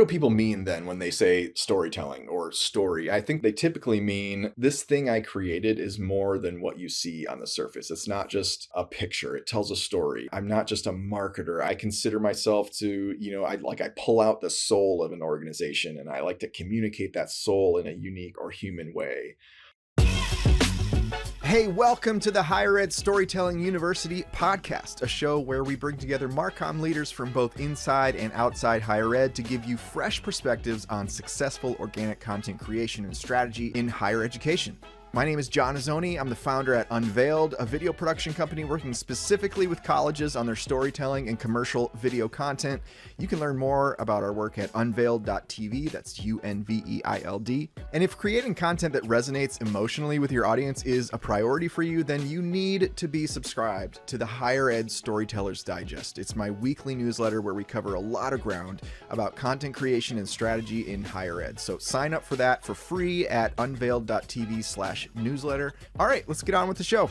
do people mean then when they say storytelling or story? I think they typically mean this thing I created is more than what you see on the surface. It's not just a picture. It tells a story. I'm not just a marketer. I consider myself to, I pull out the soul of an organization and I like to communicate that soul in a unique or human way. Hey, welcome to the Higher Ed Storytelling University podcast, a show where we bring together Marcom leaders from both inside and outside higher ed to give you fresh perspectives on successful organic content creation and strategy in higher education. My name is John Azoni. I'm the founder at UNVEILD, a video production company working specifically with colleges on their storytelling and commercial video content. You can learn more about our work at unveiled.tv. That's UNVEILD. And if creating content that resonates emotionally with your audience is a priority for you, then you need to be subscribed to the Higher Ed Storytellers Digest. It's my weekly newsletter where we cover a lot of ground about content creation and strategy in higher ed. So sign up for that for free at unveiled.tv/newsletter. All right, let's get on with the show.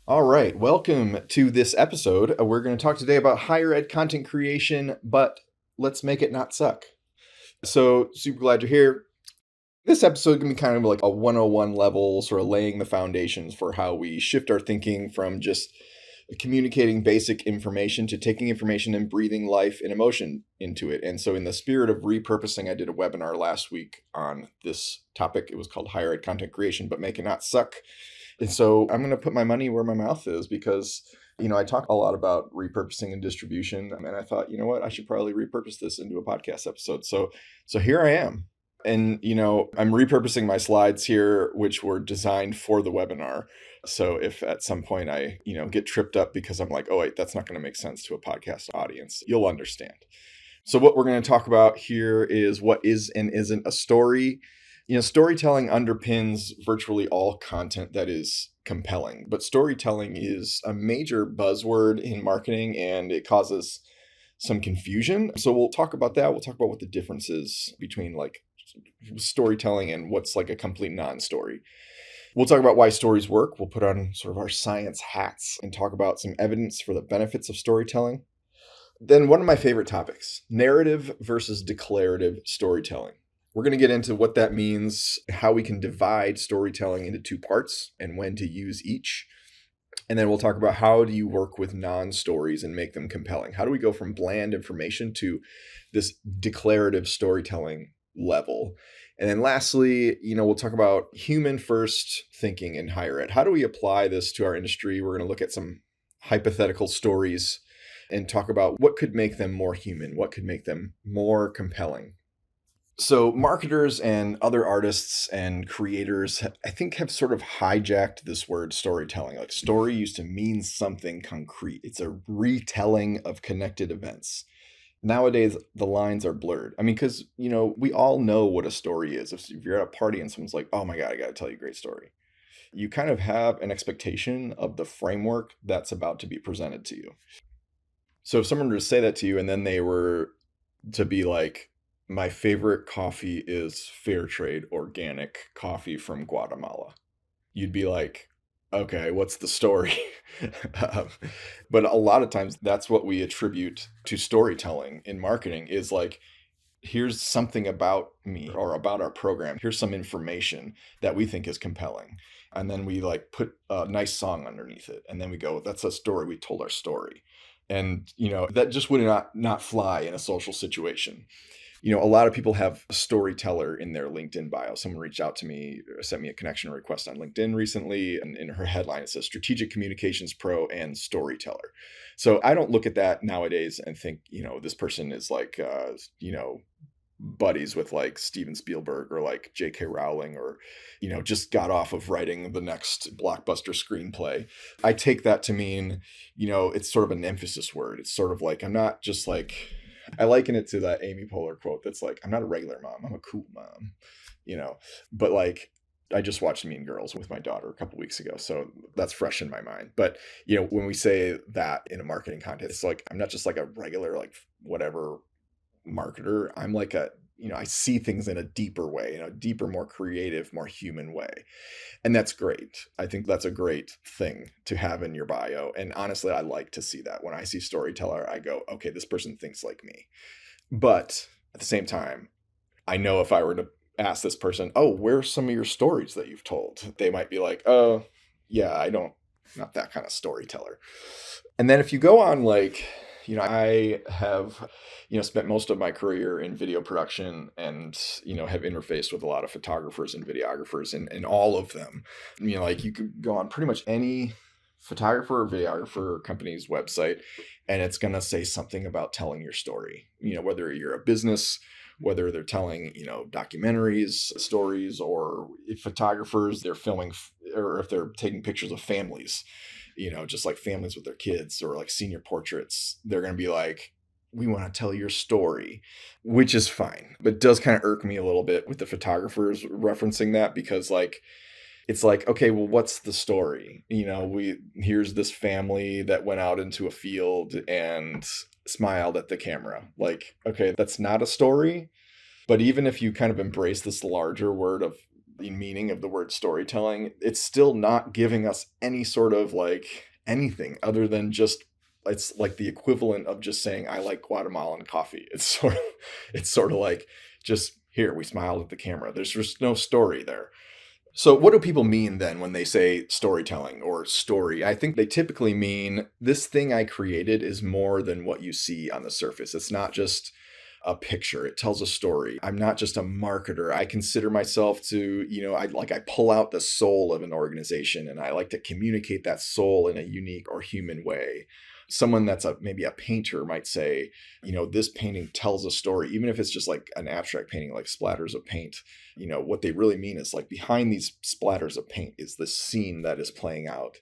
All right, welcome to this episode. We're going to talk today about higher ed content creation, but let's make it not suck. So super glad you're here. This episode can be kind of like a 101 level, sort of laying the foundations for how we shift our thinking from just communicating basic information to taking information and breathing life and emotion into it. And so in the spirit of repurposing, I did a webinar last week on this topic. It was called Higher Ed Content Creation, but Make It Not Suck. And so I'm going to put my money where my mouth is because, I talk a lot about repurposing and distribution. And I thought, you know what, I should probably repurpose this into a podcast episode. So here I am. And, I'm repurposing my slides here, which were designed for the webinar. So if at some point I, get tripped up because I'm like, oh, wait, that's not going to make sense to a podcast audience, you'll understand. So what we're going to talk about here is what is and isn't a story. Storytelling underpins virtually all content that is compelling, but storytelling is a major buzzword in marketing and it causes some confusion. So we'll talk about that. We'll talk about what the difference is between like storytelling and what's like a complete non-story. We'll talk about why stories work. We'll put on sort of our science hats and talk about some evidence for the benefits of storytelling. Then one of my favorite topics, narrative versus declarative storytelling. We're going to get into what that means, how we can divide storytelling into two parts and when to use each. And then we'll talk about how do you work with non-stories and make them compelling? How do we go from bland information to this declarative storytelling level? And then lastly, we'll talk about human first thinking in higher ed. How do we apply this to our industry? We're going to look at some hypothetical stories and talk about what could make them more human, what could make them more compelling. So marketers and other artists and creators, I think, have sort of hijacked this word storytelling. Like story used to mean something concrete. It's a retelling of connected events. Nowadays, the lines are blurred. I mean, because, we all know what a story is. If you're at a party and someone's like, oh my God, I got to tell you a great story. You kind of have an expectation of the framework that's about to be presented to you. So if someone were to say that to you and then they were to be like, my favorite coffee is fair trade organic coffee from Guatemala, you'd be like, okay, what's the story? But a lot of times that's what we attribute to storytelling in marketing is like, here's something about me or about our program. Here's some information that we think is compelling. And then we like put a nice song underneath it. And then we go, that's a story. We told our story. And, that just would not fly in a social situation. A lot of people have a storyteller in their LinkedIn bio. Someone reached out to me, sent me a connection request on LinkedIn recently. And in her headline, it says strategic communications pro and storyteller. So I don't look at that nowadays and think, this person is like, buddies with like Steven Spielberg or like J.K. Rowling or, just got off of writing the next blockbuster screenplay. I take that to mean, it's sort of an emphasis word. It's sort of like, I'm not just like, I liken it to that Amy Poehler quote that's like, I'm not a regular mom, I'm a cool mom, but like, I just watched Mean Girls with my daughter a couple weeks ago. So that's fresh in my mind. But, when we say that in a marketing context, it's like, I'm not just like a regular, like whatever marketer. I'm like a I see things in a deeper way, deeper, more creative, more human way. And that's great. I think that's a great thing to have in your bio. And honestly, I like to see that. When I see storyteller, I go, okay, this person thinks like me. But at the same time, I know if I were to ask this person, oh, where's some of your stories that you've told? They might be like, oh, yeah, not that kind of storyteller. And then if you go on, like, I have, spent most of my career in video production and, have interfaced with a lot of photographers and videographers, and all of them, like you could go on pretty much any photographer or videographer company's website, and it's going to say something about telling your story, whether you're a business, whether they're telling, documentaries, stories, or if photographers, they're filming, or if they're taking pictures of families, just like families with their kids, or like senior portraits, they're going to be like, we want to tell your story, which is fine. But it does kind of irk me a little bit with the photographers referencing that, because like, it's like, okay, well, what's the story? Here's this family that went out into a field and smiled at the camera. Like, okay, that's not a story. But even if you kind of embrace this larger word of the meaning of the word storytelling, it's still not giving us any sort of like anything other than just, it's like the equivalent of just saying, I like Guatemalan coffee. It's sort of like, just here, we smiled at the camera. There's just no story there. So what do people mean then when they say storytelling or story? I think they typically mean this thing I created is more than what you see on the surface. It's not just a picture. It tells a story. I'm not just a marketer. I consider myself to, I pull out the soul of an organization, and I like to communicate that soul in a unique or human way. Someone that's maybe a painter might say, this painting tells a story, even if it's just like an abstract painting, like splatters of paint. What they really mean is like behind these splatters of paint is this scene that is playing out,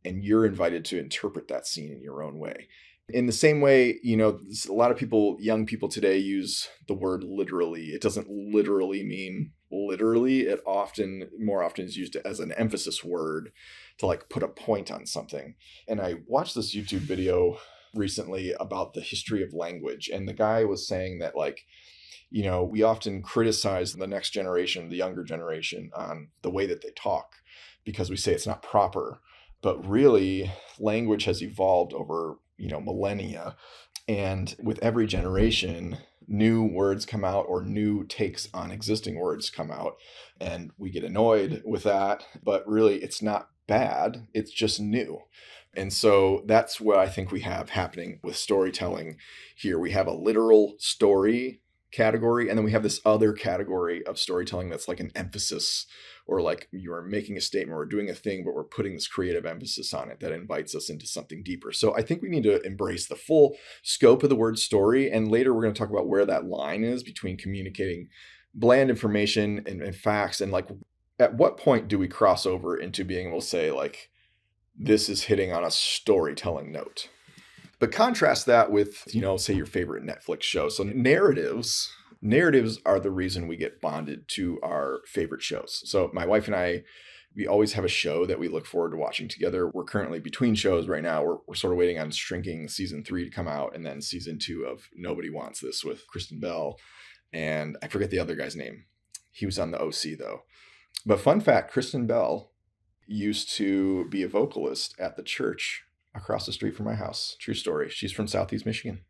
and you're invited to interpret that scene in your own way. In the same way, a lot of young people today use the word literally. It doesn't literally mean literally. It more often is used as an emphasis word to like put a point on something. And I watched this YouTube video recently about the history of language. And the guy was saying that like, we often criticize the next generation, the younger generation, on the way that they talk because we say it's not proper. But really, language has evolved over, millennia. And with every generation, new words come out, or new takes on existing words come out. And we get annoyed with that. But really, it's not bad. It's just new. And so that's what I think we have happening with storytelling here. We have a literal story category, and then we have this other category of storytelling that's like an emphasis, or like you're making a statement or doing a thing, but we're putting this creative emphasis on it that invites us into something deeper. So I think we need to embrace the full scope of the word story. And later we're going to talk about where that line is between communicating bland information and facts. And like, at what point do we cross over into being able to say like, this is hitting on a storytelling note? But contrast that with, say your favorite Netflix show. So narratives are the reason we get bonded to our favorite shows. So my wife and I, we always have a show that we look forward to watching together. We're currently between shows right now. We're sort of waiting on Shrinking season 3 to come out, and then season 2 of Nobody Wants This with Kristen Bell. And I forget the other guy's name. He was on the OC though. But fun fact, Kristen Bell used to be a vocalist at the church across the street from my house. True story. She's from Southeast Michigan.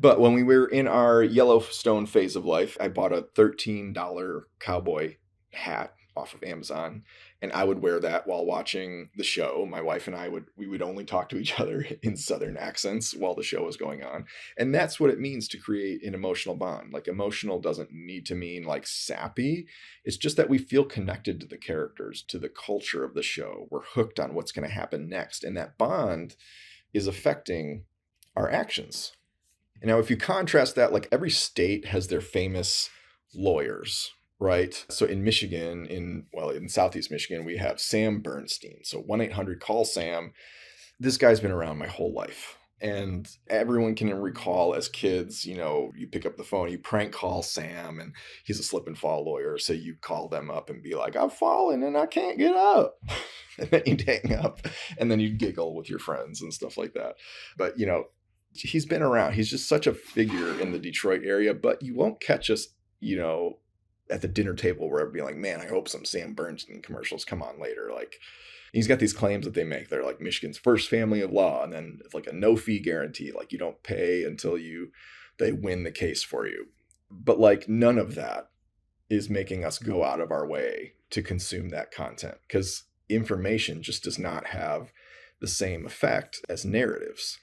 But when we were in our Yellowstone phase of life, I bought a $13 cowboy hat off of Amazon, and I would wear that while watching the show. My wife and I would only talk to each other in Southern accents while the show was going on. And that's what it means to create an emotional bond. Like, emotional doesn't need to mean like sappy. It's just that we feel connected to the characters, to the culture of the show. We're hooked on what's going to happen next. And that bond is affecting our actions. And now if you contrast that, like every state has their famous lawyers, right? So in Michigan, in Southeast Michigan, we have Sam Bernstein. So 1-800-CALL-SAM. This guy's been around my whole life. And everyone can recall as kids, you pick up the phone, you prank call Sam, and he's a slip and fall lawyer. So you call them up and be like, I've fallen and I can't get up. And then you'd hang up, and then you'd giggle with your friends and stuff like that. But, he's been around. He's just such a figure in the Detroit area, but you won't catch us at the dinner table where everybody like, man, I hope some Sam Bernstein commercials come on later. Like, he's got these claims that they make. They're like Michigan's first family of law, and then it's like a no fee guarantee. Like, you don't pay until they win the case for you. But like, none of that is making us go out of our way to consume that content, because information just does not have the same effect as narratives.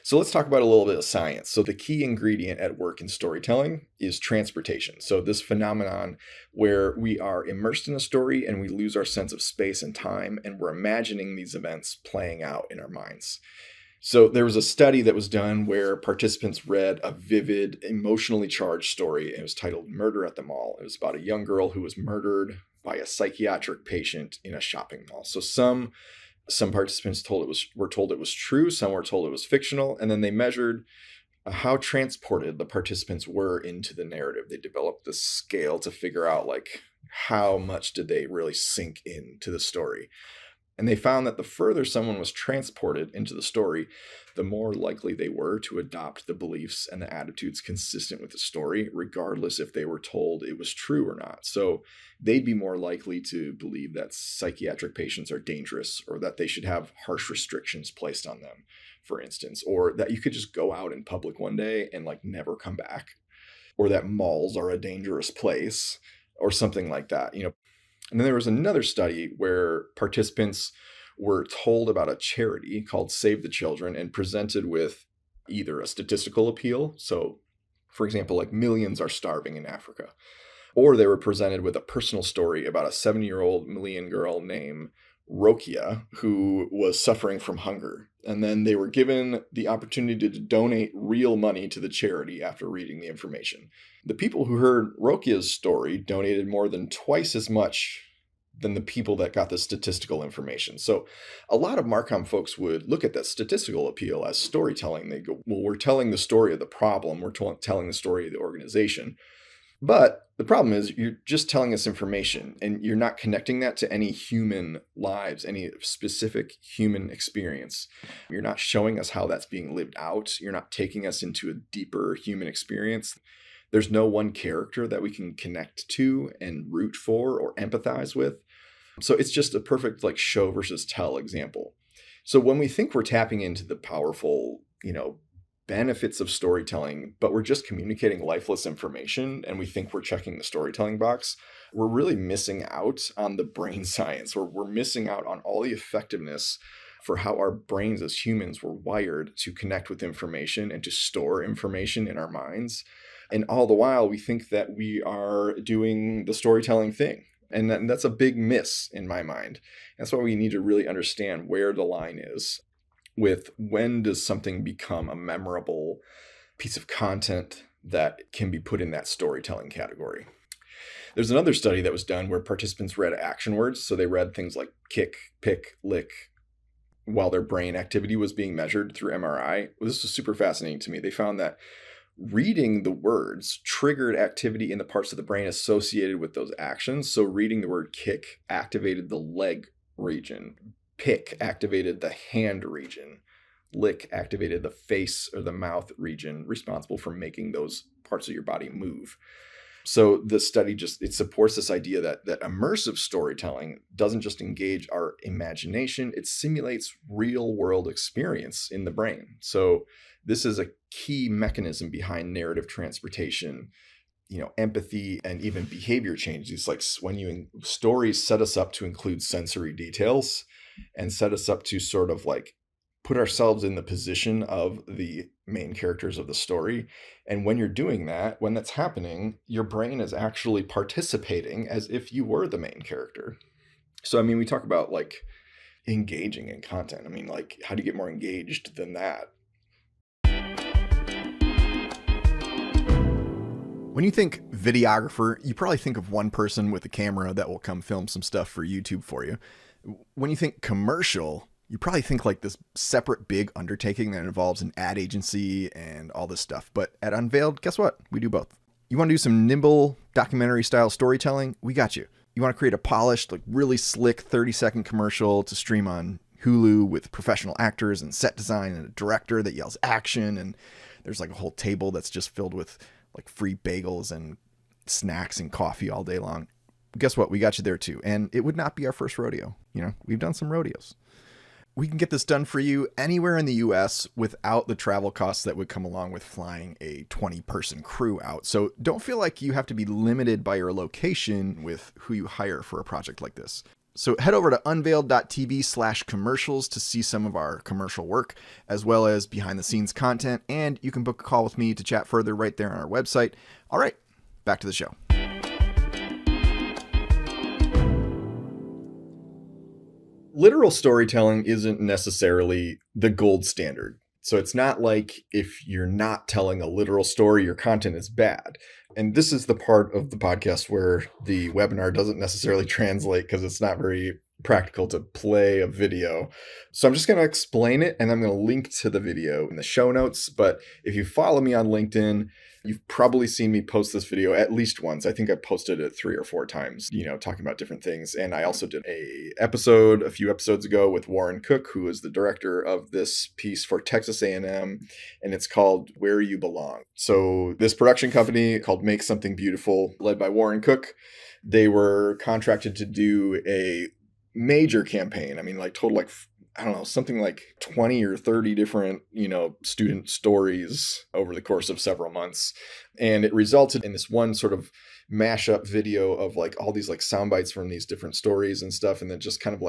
So let's talk about a little bit of science. So the key ingredient at work in storytelling is transportation. So this phenomenon where we are immersed in a story and we lose our sense of space and time, and we're imagining these events playing out in our minds. So there was a study that was done where participants read a vivid, emotionally charged story. It was titled Murder at the Mall. It was about a young girl who was murdered by a psychiatric patient in a shopping mall. So some participants were told it was true, some were told it was fictional, and then they measured how transported the participants were into the narrative. They developed this scale to figure out like how much did they really sink into the story. And they found that the further someone was transported into the story, the more likely they were to adopt the beliefs and the attitudes consistent with the story, regardless if they were told it was true or not. So they'd be more likely to believe that psychiatric patients are dangerous, or that they should have harsh restrictions placed on them, for instance, or that you could just go out in public one day and like never come back, or that malls are a dangerous place, or something like that, And then there was another study where participants were told about a charity called Save the Children and presented with either a statistical appeal. So, for example, like millions are starving in Africa. Or they were presented with a personal story about a 7-year-old Malian girl named Rokia who was suffering from hunger. And then they were given the opportunity to donate real money to the charity after reading the information. The people who heard Rokia's story donated more than twice as much than the people that got the statistical information. So a lot of Marcom folks would look at that statistical appeal as storytelling. They go, well, we're telling the story of the problem. We're telling the story of the organization. But the problem is you're just telling us information, and you're not connecting that to any human lives, any specific human experience. You're not showing us how that's being lived out. You're not taking us into a deeper human experience. There's no one character that we can connect to and root for or empathize with. So it's just a perfect like show versus tell example. So when we think we're tapping into the powerful, benefits of storytelling, but we're just communicating lifeless information and we think we're checking the storytelling box, we're really missing out on the brain science, or we're missing out on all the effectiveness for how our brains as humans were wired to connect with information and to store information in our minds. And all the while, we think that we are doing the storytelling thing. And that's a big miss in my mind. That's why we need to really understand where the line is with when does something become a memorable piece of content that can be put in that storytelling category. There's another study that was done where participants read action words. So they read things like kick, pick, lick, while their brain activity was being measured through MRI. Well, this was super fascinating to me. They found that reading the words triggered activity in the parts of the brain associated with those actions. So reading the word kick activated the leg region. Pick activated the hand region. Lick activated the face or the mouth region responsible for making those parts of your body move. So the study it supports this idea that immersive storytelling doesn't just engage our imagination, it simulates real world experience in the brain. So this is a key mechanism behind narrative transportation, empathy, and even behavior change. It's like when stories set us up to include sensory details and set us up to sort of like put ourselves in the position of the main characters of the story. And when you're doing that, when that's happening, your brain is actually participating as if you were the main character. So, I mean, we talk about like engaging in content. I mean, like, how do you get more engaged than that? When you think videographer, you probably think of one person with a camera that will come film some stuff for YouTube for you. When you think commercial, you probably think like this separate big undertaking that involves an ad agency and all this stuff. But at Unveiled, guess what? We do both. You want to do some nimble documentary style storytelling? We got you. You want to create a polished, like really slick 30-second commercial to stream on Hulu with professional actors and set design and a director that yells action. And there's like a whole table that's just filled with like free bagels and snacks and coffee all day long. Guess what? We got you there too. And it would not be our first rodeo. We've done some rodeos. We can get this done for you anywhere in the US without the travel costs that would come along with flying a 20-person crew out. So don't feel like you have to be limited by your location with who you hire for a project like this. So head over to unveiled.tv/commercials to see some of our commercial work, as well as behind the scenes content. And you can book a call with me to chat further right there on our website. All right, back to the show. Literal storytelling isn't necessarily the gold standard. So it's not like if you're not telling a literal story, your content is bad. And this is the part of the podcast where the webinar doesn't necessarily translate because it's not very practical to play a video. So I'm just going to explain it and I'm going to link to the video in the show notes. But if you follow me on LinkedIn, you've probably seen me post this video at least once. I think I posted it 3 or 4 times, talking about different things. And I also did a few episodes ago with Warren Cook, who is the director of this piece for Texas A&M, and it's called Where You Belong. So this production company called Make Something Beautiful, led by Warren Cook, they were contracted to do a major campaign. I mean, something like 20 or 30 different, student stories over the course of several months. And it resulted in this one sort of mashup video of all these sound bites from these different stories and stuff. And then just kind of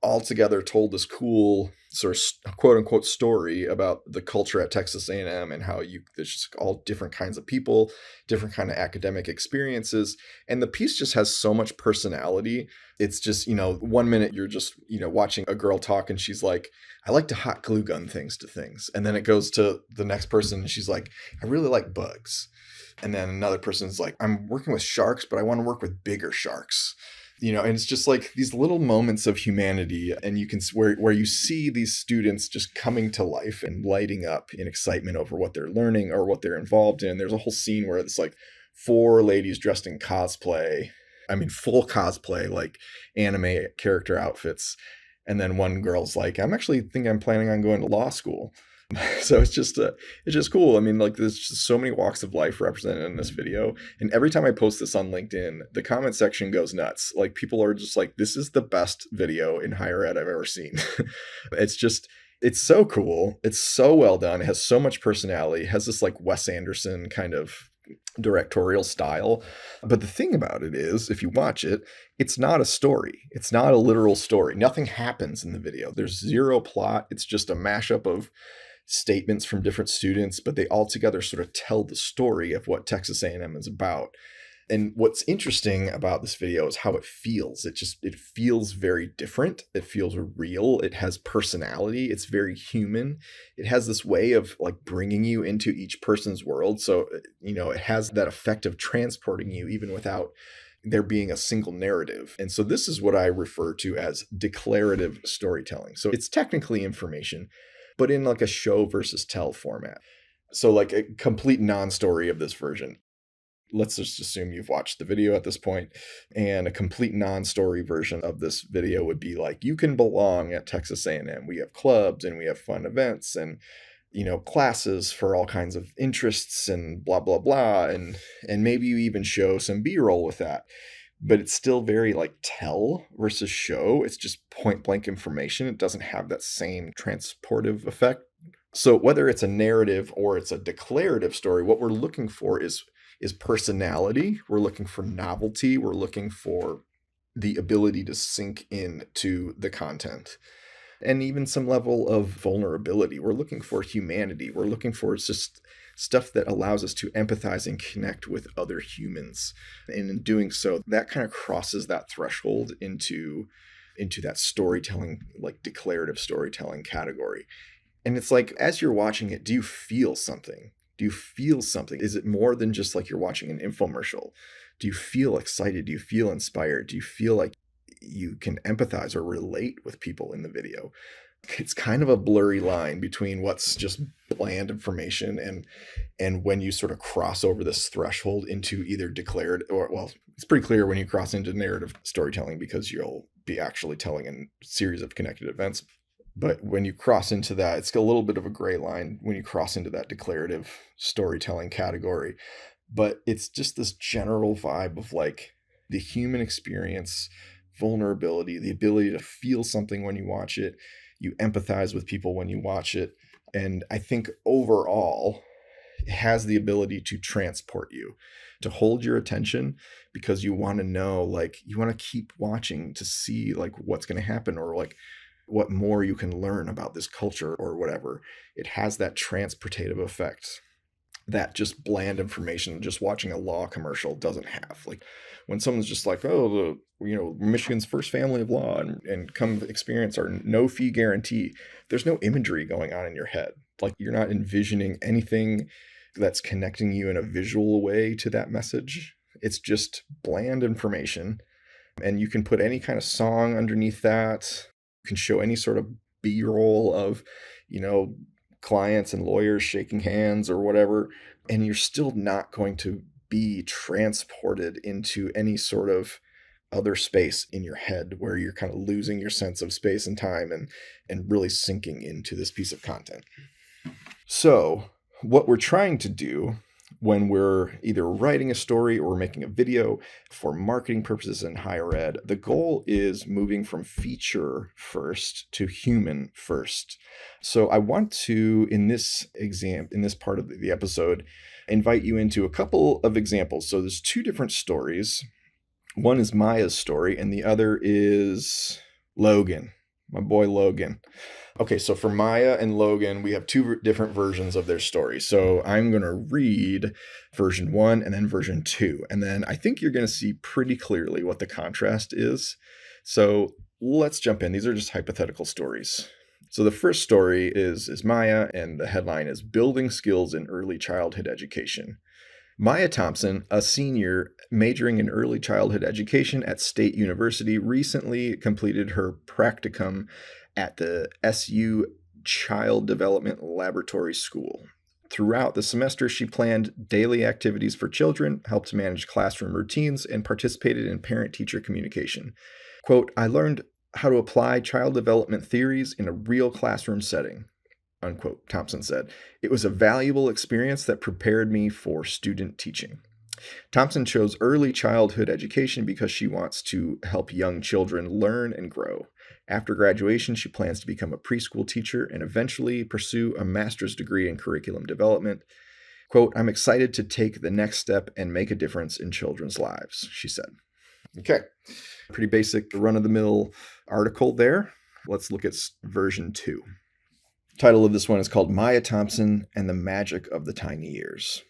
all together told this cool sort of quote unquote story about the culture at Texas A&M and how there's just all different kinds of people, different kind of academic experiences. And the piece just has so much personality. It's just, 1 minute you're just, watching a girl talk and she's like, I like to hot glue gun things to things. And then it goes to the next person and she's like, I really like bugs. And then another person's like, I'm working with sharks, but I want to work with bigger sharks. And it's just these little moments of humanity, and you can where you see these students just coming to life and lighting up in excitement over what they're learning or what they're involved in. There's a whole scene where it's 4 ladies dressed in cosplay. I mean, full cosplay, anime character outfits. And then one girl's like, I'm planning on going to law school. So it's just cool. I mean, there's just so many walks of life represented in this video. And every time I post this on LinkedIn, the comment section goes nuts. People are just this is the best video in higher ed I've ever seen. It's so cool. It's so well done. It has so much personality. It has this Wes Anderson kind of directorial style. But the thing about it is, if you watch it, it's not a story. It's not a literal story. Nothing happens in the video. There's zero plot. It's just a mashup of statements from different students, but they all together sort of tell the story of what Texas A&M is about. And what's interesting about this video is how it feels. It feels very different. It feels real. It has personality. It's very human. It has this way of bringing you into each person's world. So, it has that effect of transporting you even without there being a single narrative. And so this is what I refer to as declarative storytelling. So it's technically information, but in a show versus tell format. So a complete non-story of this version. Let's just assume you've watched the video at this point, and a complete non-story version of this video would be you can belong at Texas A&M. We have clubs and we have fun events and, classes for all kinds of interests and blah, blah, blah. And maybe you even show some B-roll with that. But it's still very tell versus show. It's just point blank information. It doesn't have that same transportive effect. So whether it's a narrative or it's a declarative story, what we're looking for is personality. We're looking for novelty. We're looking for the ability to sink into the content. And even some level of vulnerability. We're looking for humanity. We're looking for just stuff that allows us to empathize and connect with other humans. And in doing so, that kind of crosses that threshold into that storytelling, declarative storytelling category. And it's as you're watching it, do you feel something? Do you feel something? Is it more than just you're watching an infomercial? Do you feel excited? Do you feel inspired? Do you feel you can empathize or relate with people in the video? It's kind of a blurry line between what's just bland information and when you sort of cross over this threshold into either declared it's pretty clear when you cross into narrative storytelling because you'll be actually telling a series of connected events. But when you cross into that, it's a little bit of a gray line when you cross into that declarative storytelling category. but it's just this general vibe of like the human experience, vulnerability, the ability to feel something when you watch it. You empathize with people when you watch it. And I think overall, it has the ability to transport you, to hold your attention because you want to know, like, you want to keep watching to see like what's going to happen or like what more you can learn about this culture or whatever. It has that transportative effect that just bland information, just watching a law commercial doesn't have. Like when someone's just like, oh, Michigan's first family of law and come experience our no fee guarantee, there's no imagery going on in your head. Like you're not envisioning anything that's connecting you in a visual way to that message. It's just bland information. And you can put any kind of song underneath that. You can show any sort of B-roll of, clients and lawyers shaking hands or whatever, and you're still not going to be transported into any sort of other space in your head where you're kind of losing your sense of space and time and really sinking into this piece of content. So what we're trying to do when we're either writing a story or making a video for marketing purposes in higher ed, the goal is moving from feature first to human first. So I want to, in this part of the episode, invite you into a couple of examples. So there's two different stories. One is Maya's story and the other is Logan, my boy Logan. Okay, so for Maya and Logan, we have two different versions of their story. So I'm going to read version 1 and then version 2. And then I think you're going to see pretty clearly what the contrast is. So let's jump in. These are just hypothetical stories. So the first story is Maya, and the headline is Building Skills in Early Childhood Education. Maya Thompson, a senior majoring in early childhood education at State University, recently completed her practicum at the SU Child Development Laboratory School. Throughout the semester, she planned daily activities for children, helped manage classroom routines, and participated in parent-teacher communication. Quote, I learned how to apply child development theories in a real classroom setting, unquote, Thompson said. It was a valuable experience that prepared me for student teaching. Thompson chose early childhood education because she wants to help young children learn and grow. After graduation, she plans to become a preschool teacher and eventually pursue a master's degree in curriculum development. Quote, I'm excited to take the next step and make a difference in children's lives, she said. Okay, pretty basic run-of-the-mill article there. Let's look at version 2. Title of this one is called Maya Thompson and the Magic of the Tiny Years.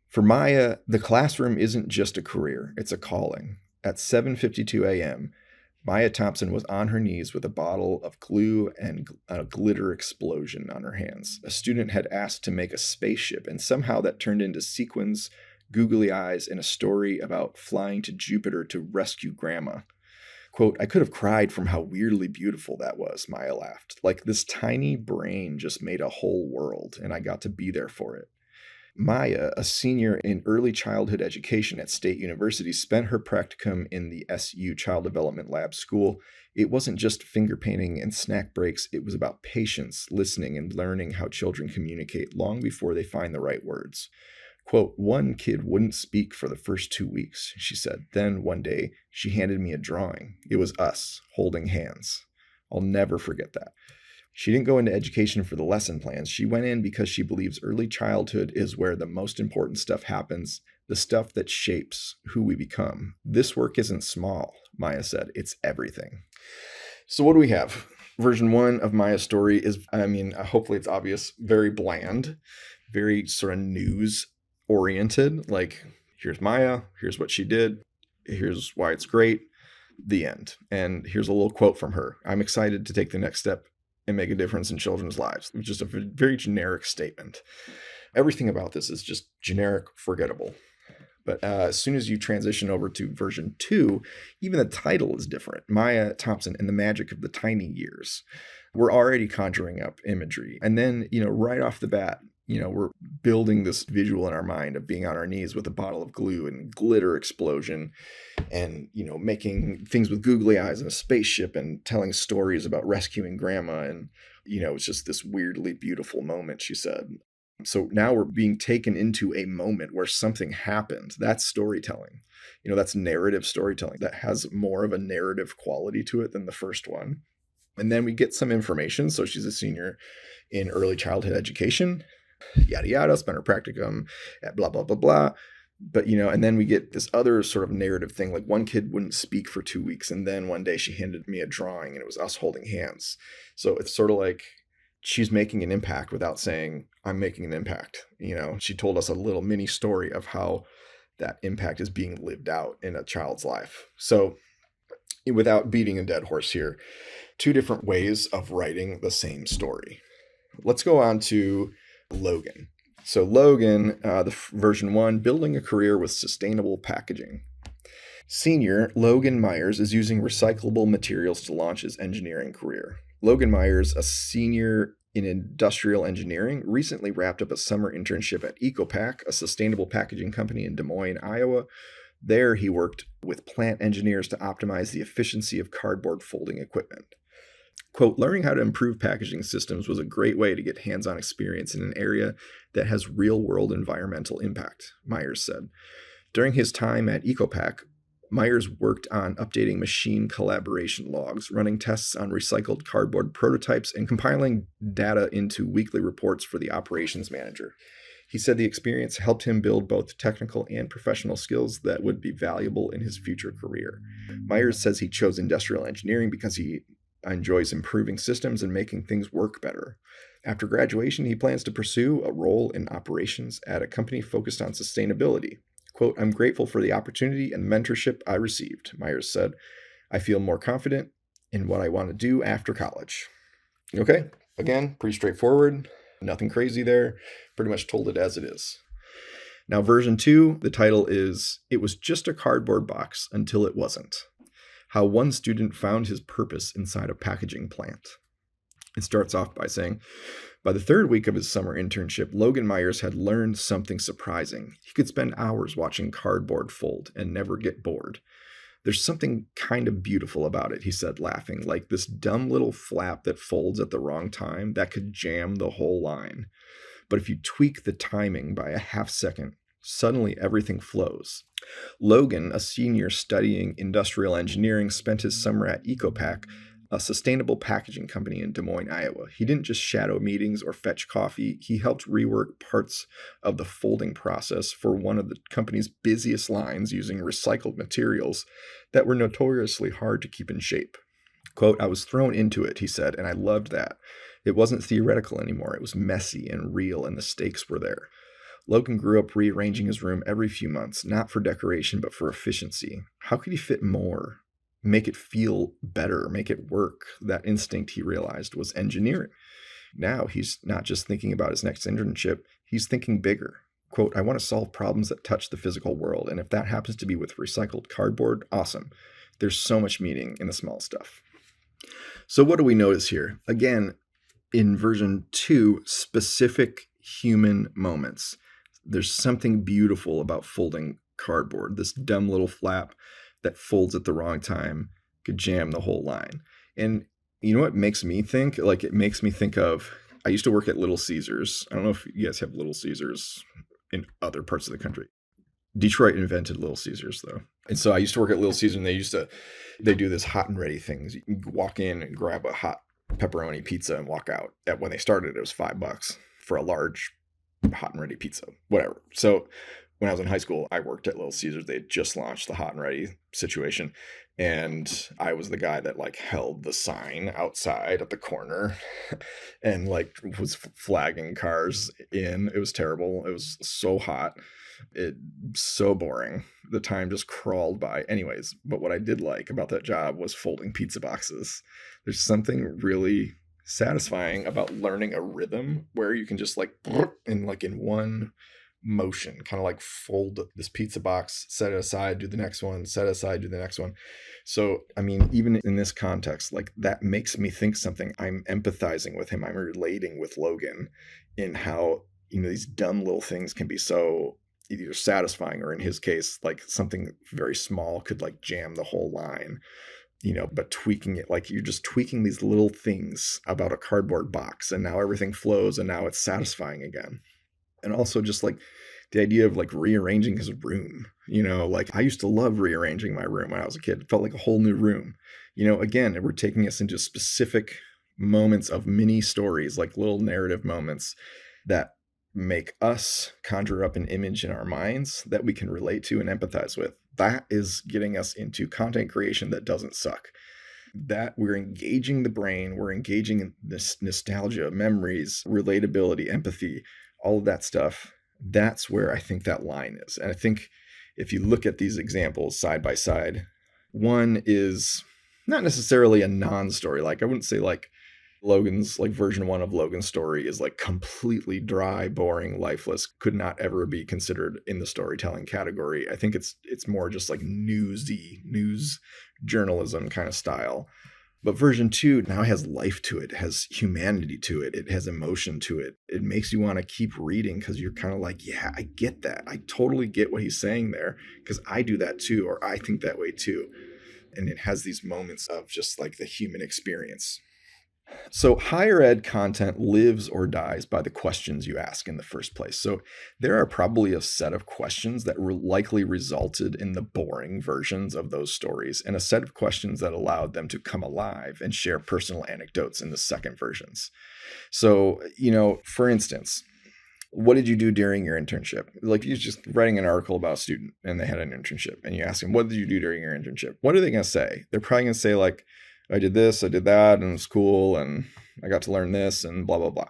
For Maya, the classroom isn't just a career, it's a calling. At 7:52 a.m., Maya Thompson was on her knees with a bottle of glue and a glitter explosion on her hands. A student had asked to make a spaceship, and somehow that turned into sequins, googly eyes, and a story about flying to Jupiter to rescue Grandma. Quote, I could have cried from how weirdly beautiful that was, Maya laughed. Like this tiny brain just made a whole world, and I got to be there for it. Maya, a senior in early childhood education at State University, spent her practicum in the SU Child Development Lab school. It wasn't just finger painting and snack breaks. It was about patience, listening, and learning how children communicate long before they find the right words. Quote, one kid wouldn't speak for the first 2 weeks, she said. Then one day, she handed me a drawing. It was us, holding hands. I'll never forget that. She didn't go into education for the lesson plans. She went in because she believes early childhood is where the most important stuff happens, the stuff that shapes who we become. This work isn't small, Maya said. It's everything. So what do we have? Version 1 of Maya's story is, hopefully it's obvious, very bland, very sort of news-oriented. Like, here's Maya, here's what she did, here's why it's great, the end. And here's a little quote from her. I'm excited to take the next step and make a difference in children's lives. It's just a very generic statement. Everything about this is just generic, forgettable. But as soon as you transition over to version 2, even the title is different. Maya Thompson and the Magic of the Tiny Years. We're already conjuring up imagery. And then, right off the bat, we're building this visual in our mind of being on our knees with a bottle of glue and glitter explosion and, making things with googly eyes and a spaceship and telling stories about rescuing Grandma. And, it's just this weirdly beautiful moment, she said. So now we're being taken into a moment where something happened. That's storytelling. That's narrative storytelling that has more of a narrative quality to it than the first one. And then we get some information. So she's a senior in early childhood education, yada, yada, spent her practicum at blah, blah, blah, blah. But, and then we get this other sort of narrative thing. Like one kid wouldn't speak for 2 weeks. And then one day she handed me a drawing and it was us holding hands. So it's sort of like she's making an impact without saying, I'm making an impact. She told us a little mini story of how that impact is being lived out in a child's life. So without beating a dead horse here, 2 different ways of writing the same story. Let's go on to Logan. So Logan, the version 1, building a career with sustainable packaging. Senior Logan Myers is using recyclable materials to launch his engineering career. Logan Myers, a senior in industrial engineering, recently wrapped up a summer internship at EcoPack, a sustainable packaging company in Des Moines, Iowa. There, he worked with plant engineers to optimize the efficiency of cardboard folding equipment. Quote, learning how to improve packaging systems was a great way to get hands-on experience in an area that has real-world environmental impact, Myers said. During his time at EcoPack, Myers worked on updating machine collaboration logs, running tests on recycled cardboard prototypes, and compiling data into weekly reports for the operations manager. He said the experience helped him build both technical and professional skills that would be valuable in his future career. Myers says he chose industrial engineering because he enjoys improving systems and making things work better. After graduation, he plans to pursue a role in operations at a company focused on sustainability. Quote, I'm grateful for the opportunity and mentorship I received, Myers said. I feel more confident in what I want to do after college. Okay, again, pretty straightforward. Nothing crazy there. Pretty much told it as it is. Now, version 2, the title is It Was Just a Cardboard Box Until It Wasn't. How one student found his purpose inside a packaging plant. It starts off by saying, by the 3rd week of his summer internship, Logan Myers had learned something surprising. He could spend hours watching cardboard fold and never get bored. There's something kind of beautiful about it, he said, laughing, like this dumb little flap that folds at the wrong time that could jam the whole line. But if you tweak the timing by a half second, suddenly everything flows. Logan, a senior studying industrial engineering, spent his summer at EcoPack, a sustainable packaging company in Des Moines, Iowa. He didn't just shadow meetings or fetch coffee. He helped rework parts of the folding process for one of the company's busiest lines using recycled materials that were notoriously hard to keep in shape. Quote, I was thrown into it, he said, and I loved that. It wasn't theoretical anymore. It was messy and real, and the stakes were there. Logan grew up rearranging his room every few months, not for decoration, but for efficiency. How could he fit more? Make it feel better, make it work. That instinct, he realized, was engineering. Now he's not just thinking about his next internship, he's thinking bigger. Quote, I want to solve problems that touch the physical world, and if that happens to be with recycled cardboard, awesome. There's so much meaning in the small stuff. So what do we notice here? Again, in version 2, specific human moments. There's something beautiful about folding cardboard, this dumb little flap that folds at the wrong time could jam the whole line. And you know what makes me think? Like, it makes me think of, I used to work at Little Caesars. I don't know if you guys have Little Caesars in other parts of the country. Detroit invented Little Caesars, though. And so I used to work at Little Caesars, and they do this hot and ready things. You can walk in and grab a hot pepperoni pizza and walk out. When they started, it was $5 for a large hot and ready pizza, whatever. So when I was in high school, I worked at Little Caesars. They had just launched the hot and ready situation. And I was the guy that like held the sign outside at the corner and like was flagging cars in. It was terrible. It was so hot. So boring. The time just crawled by. Anyways, but what I did like about that job was folding pizza boxes. There's something really satisfying about learning a rhythm where you can just like in one motion kind of like fold this pizza box, set it aside, do the next one, set it aside, do the next one. So I mean, even in this context, like that makes me think something. I'm empathizing with him. I'm relating with Logan in how, these dumb little things can be so either satisfying, or in his case, like something very small could like jam the whole line. But tweaking it, like you're just tweaking these little things about a cardboard box, and now everything flows, and now it's satisfying again. And also just like the idea of like rearranging his room, like I used to love rearranging my room when I was a kid. It felt like a whole new room. Again, we're taking us into specific moments of mini stories, like little narrative moments that make us conjure up an image in our minds that we can relate to and empathize with. That is getting us into content creation that doesn't suck. That we're engaging the brain, we're engaging in this nostalgia, memories, relatability, empathy, all of that stuff. That's where I think that line is. And I think if you look at these examples side by side, one is not necessarily a non-story. Like I wouldn't say like Logan's, like version 1 of Logan's story is like completely dry, boring, lifeless, could not ever be considered in the storytelling category. I think it's more just like news journalism kind of style. But version 2 now has life to it, has humanity to it, it has emotion to it. It makes you want to keep reading because you're kind of like, yeah, I get that. I totally get what he's saying there because I do that too, or I think that way too. And it has these moments of just like the human experience. So higher ed content lives or dies by the questions you ask in the first place. So there are probably a set of questions that likely resulted in the boring versions of those stories and a set of questions that allowed them to come alive and share personal anecdotes in the second versions. So, for instance, what did you do during your internship? Like you're just writing an article about a student and they had an internship and you ask them, what did you do during your internship? What are they going to say? They're probably going to say like, I did this, I did that, and it was cool, and I got to learn this, and blah, blah, blah.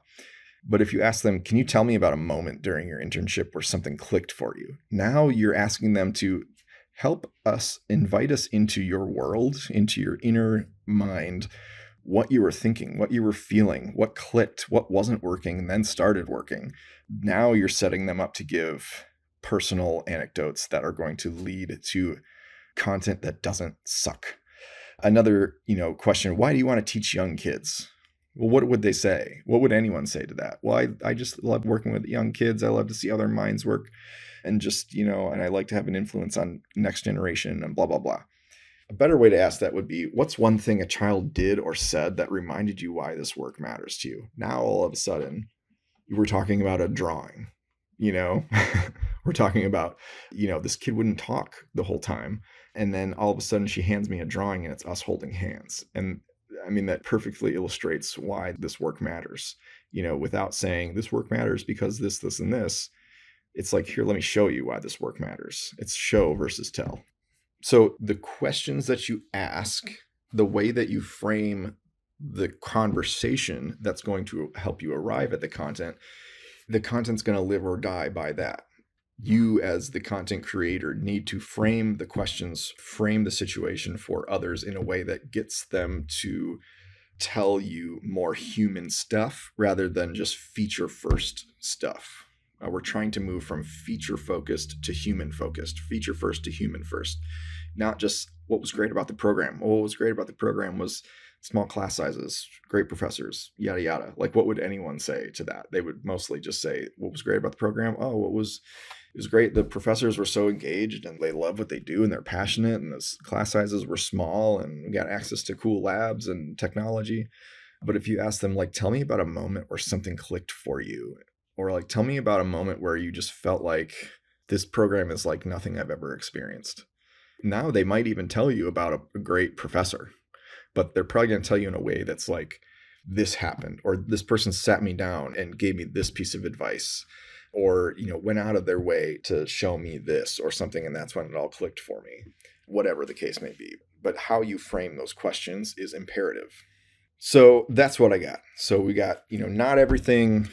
But if you ask them, can you tell me about a moment during your internship where something clicked for you? Now you're asking them to help us, invite us into your world, into your inner mind, what you were thinking, what you were feeling, what clicked, what wasn't working, and then started working. Now you're setting them up to give personal anecdotes that are going to lead to content that doesn't suck. Another, question, why do you want to teach young kids? Well, what would they say? What would anyone say to that? Well, I just love working with young kids. I love to see how their minds work and just, and I like to have an influence on next generation and blah, blah, blah. A better way to ask that would be, what's one thing a child did or said that reminded you why this work matters to you? Now, all of a sudden, we're talking about a drawing, we're talking about, this kid wouldn't talk the whole time. And then all of a sudden she hands me a drawing and it's us holding hands. And I mean, that perfectly illustrates why this work matters, without saying this work matters because this, and this. It's like, here, let me show you why this work matters. It's show versus tell. So the questions that you ask, the way that you frame the conversation that's going to help you arrive at the content's going to live or die by that. You as the content creator need to frame the questions, frame the situation for others in a way that gets them to tell you more human stuff rather than just feature first stuff. We're trying to move from feature focused to human focused, feature first to human first, not just what was great about the program. Well, what was great about the program was small class sizes, great professors, yada, yada. Like, what would anyone say to that? They would mostly just say, what was great about the program? Oh, it was great. The professors were so engaged and they love what they do and they're passionate and the class sizes were small and we got access to cool labs and technology. But if you ask them, like, tell me about a moment where something clicked for you, or like, tell me about a moment where you just felt like this program is like nothing I've ever experienced. Now they might even tell you about a great professor, but they're probably going to tell you in a way that's like, this happened, or this person sat me down and gave me this piece of advice, or, went out of their way to show me this or something. And that's when it all clicked for me, whatever the case may be. But how you frame those questions is imperative. So that's what I got. So we got, not everything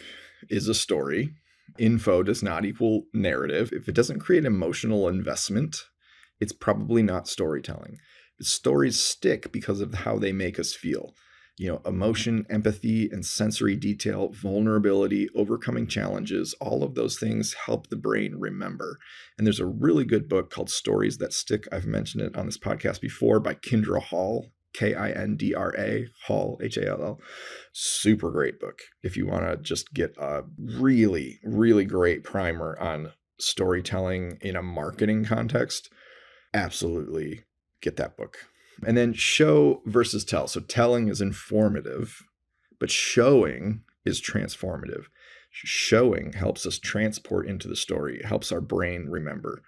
is a story. Info does not equal narrative. If it doesn't create emotional investment, it's probably not storytelling. Stories stick because of how they make us feel. Emotion, empathy, and sensory detail, vulnerability, overcoming challenges, all of those things help the brain remember. And there's a really good book called Stories That Stick. I've mentioned it on this podcast before, by Kindra Hall, Kindra, Hall, Hall. Super great book. If you want to just get a really, really great primer on storytelling in a marketing context, absolutely get that book. And then show versus tell. So telling is informative, but showing is transformative. Showing helps us transport into the story. It helps our brain remember.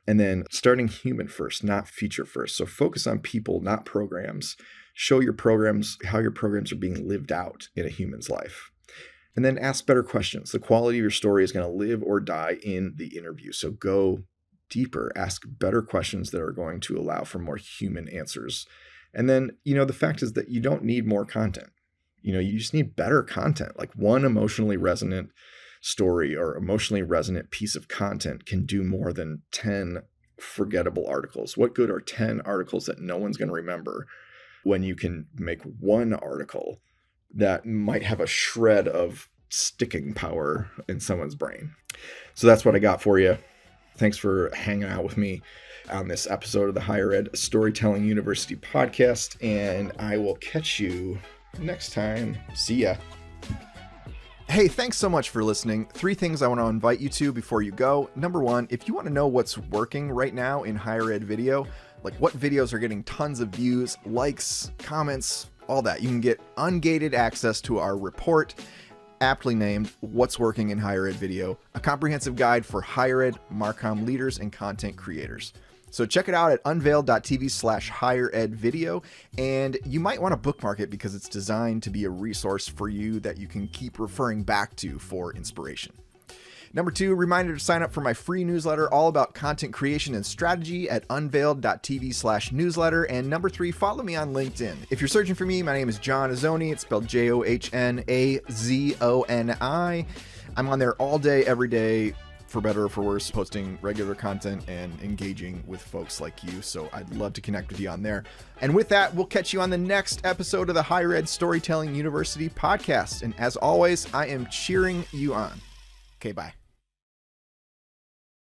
And then starting human first, not feature first. So focus on people, not programs. Show your programs how your programs are being lived out in a human's life. And then ask better questions. The quality of your story is going to live or die in the interview. So go deeper, ask better questions that are going to allow for more human answers. And then, the fact is that you don't need more content. You just need better content. Like one emotionally resonant story or emotionally resonant piece of content can do more than 10 forgettable articles. What good are 10 articles that no one's going to remember when you can make one article that might have a shred of sticking power in someone's brain? So that's what I got for you. Thanks for hanging out with me on this episode of the Higher Ed Storytelling University podcast, and I will catch you next time. See ya. Hey, thanks so much for listening. 3 things I want to invite you to before you go. Number 1, if you want to know what's working right now in higher ed video, like what videos are getting tons of views, likes, comments, all that, you can get ungated access to our report, aptly named What's Working in Higher Ed Video, a comprehensive guide for higher ed Marcom leaders and content creators. So check it out at unveiled.tv/higheredvideo, and you might want to bookmark it because it's designed to be a resource for you that you can keep referring back to for inspiration. Number 2, reminder to sign up for my free newsletter all about content creation and strategy at unveiled.tv/newsletter. And number 3, follow me on LinkedIn. If you're searching for me, my name is John Azoni. It's spelled Johnazoni. I'm on there all day, every day, for better or for worse, posting regular content and engaging with folks like you. So I'd love to connect with you on there. And with that, we'll catch you on the next episode of the Higher Ed Storytelling University podcast. And as always, I am cheering you on. Okay, bye.